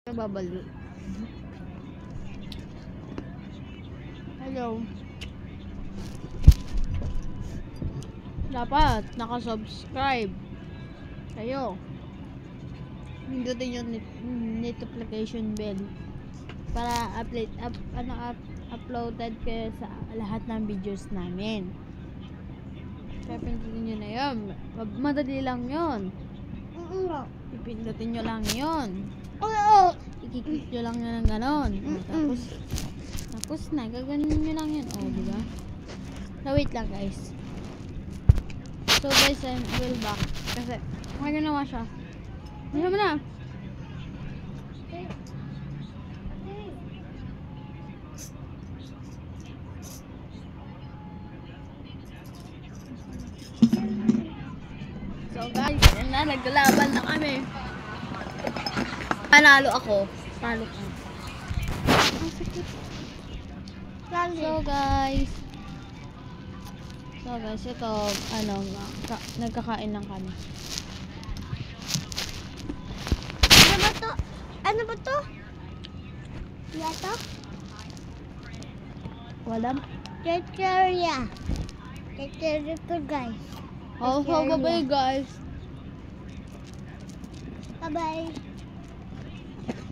Nababalo. Hello. Dapat naka-subscribe kayo. Pindutin yung notification bell para uploaded kayo sa lahat ng videos namin. Kaya pindutin nyo na yun. Madali lang yun. Ipindutin nyo lang yun. I-click nyo lang yun ng ganon. Tapos na, gaganin nyo lang yun. O, diba? So, wait lang guys. So guys, I will back. Kasi, ano naman siya. Ano mo na? So guys, yan na, naglalaban na kami. Panalo ako. Talo ka. So guys, ito, nagkakain lang kami. Ano ba to? Yato? Walam. Teteria. Teteria to guys. So bye guys. Bye-bye.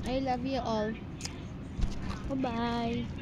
I love you all. Bye-bye.